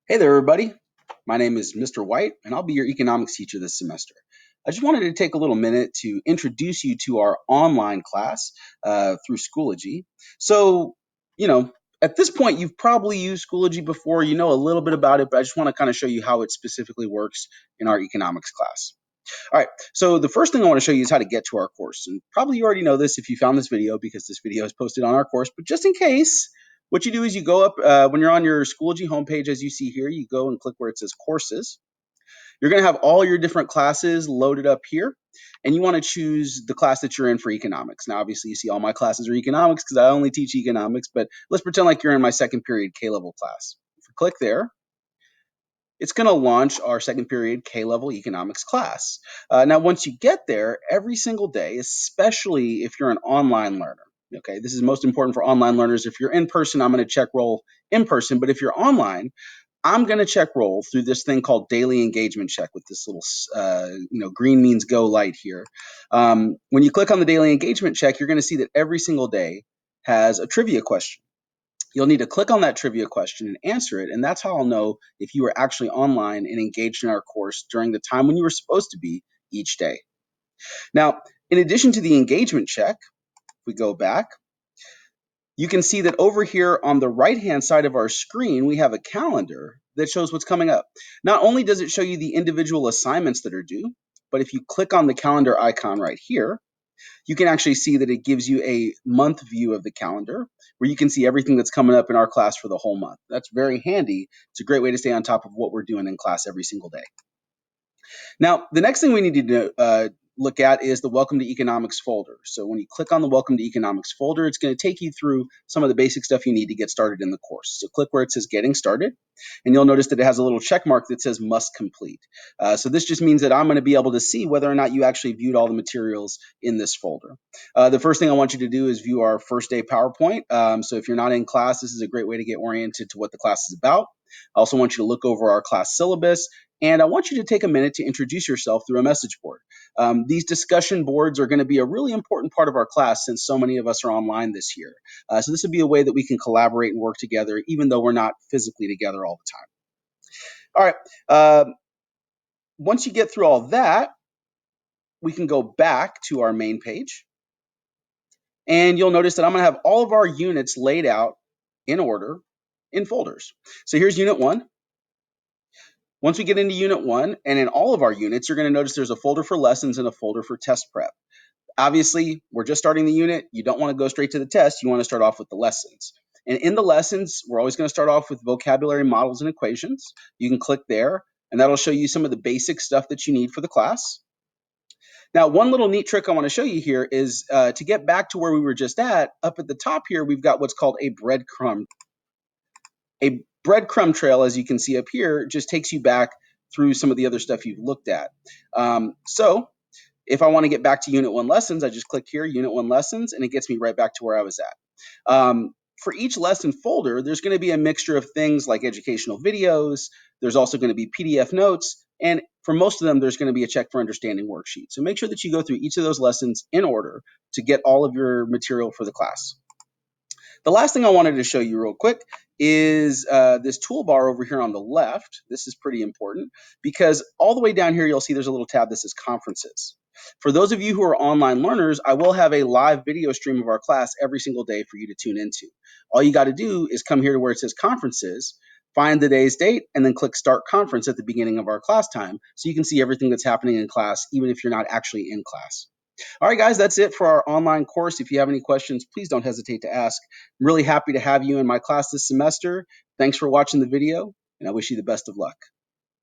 Hey there, everybody. My name is Mr. White, and I'll be your economics teacher this semester. I just wanted to take a little minute to introduce you to our online class through Schoology. So, you know, at this point, you've probably used Schoology before. You know a little bit about it, but I just want to kind of show you how it specifically works in our economics class. All right, so the first thing I want to show you is how to get to our course. And probably you already know this if you found this video because this video is posted on our course, but just in case, what you do is you go up, when you're on your Schoology homepage, as you see here, you go and click where it says courses. You're going to have all your different classes loaded up here, and you want to choose the class that you're in for economics. Now, obviously, you see all my classes are economics because I only teach economics, but let's pretend like you're in my second period K-level class. If you click there, it's going to launch our second period K-level economics class. Now, once you get there, every single day, especially if you're an online learner, okay, this is most important for online learners. If you're in person, I'm going to check roll in person, but if you're online, I'm going to check roll through this thing called daily engagement check with this little, green means go light here. When you click on the daily engagement check, you're going to see that every single day has a trivia question. You'll need to click on that trivia question and answer it, and that's how I'll know if you were actually online and engaged in our course during the time when you were supposed to be each day. Now, in addition to the engagement check, if we go back, you can see that over here on the right-hand side of our screen, we have a calendar that shows what's coming up. Not only does it show you the individual assignments that are due, but if you click on the calendar icon right here, you can actually see that it gives you a month view of the calendar where you can see everything that's coming up in our class for the whole month. That's very handy. It's a great way to stay on top of what we're doing in class every single day. Now, the next thing we need to look at is the Welcome to Economics folder. So when you click on the Welcome to Economics folder, it's going to take you through some of the basic stuff you need to get started in the course. So click where it says Getting Started, and you'll notice that it has a little check mark that says Must Complete. So this just means that I'm going to be able to see whether or not you actually viewed all the materials in this folder. The first thing I want you to do is view our first day PowerPoint. So if you're not in class, this is a great way to get oriented to what the class is about. I also want you to look over our class syllabus, and I want you to take a minute to introduce yourself through a message board. These discussion boards are going to be a really important part of our class since so many of us are online this year. So this would be a way that we can collaborate and work together, even though we're not physically together all the time. All right. Once you get through all that, we can go back to our main page. And you'll notice that I'm going to have all of our units laid out in order in folders. So here's Unit 1. Once we get into Unit 1, and in all of our units, you're going to notice there's a folder for lessons and a folder for test prep. Obviously, we're just starting the unit. You don't want to go straight to the test. You want to start off with the lessons. And in the lessons, we're always going to start off with vocabulary models and equations. You can click there, and that'll show you some of the basic stuff that you need for the class. Now, one little neat trick I want to show you here is to get back to where we were just at, up at the top here, we've got what's called a breadcrumb. A breadcrumb trail, as you can see up here, just takes you back through some of the other stuff you've looked at. So if I want to get back to Unit 1 lessons, I just click here, Unit 1 lessons, and it gets me right back to where I was at. For each lesson folder, there's going to be a mixture of things like educational videos. There's also going to be PDF notes. And for most of them, there's going to be a check for understanding worksheet. So make sure that you go through each of those lessons in order to get all of your material for the class. The last thing I wanted to show you real quick is this toolbar over here on the left. This is pretty important because all the way down here, you'll see there's a little tab that says conferences. For those of you who are online learners, I will have a live video stream of our class every single day for you to tune into. All you got to do is come here to where it says conferences, find the day's date, and then click start conference at the beginning of our class time so you can see everything that's happening in class, even if you're not actually in class. All right, guys, that's it for our online course. If you have any questions, please don't hesitate to ask. I'm really happy to have you in my class this semester. Thanks for watching the video, and I wish you the best of luck.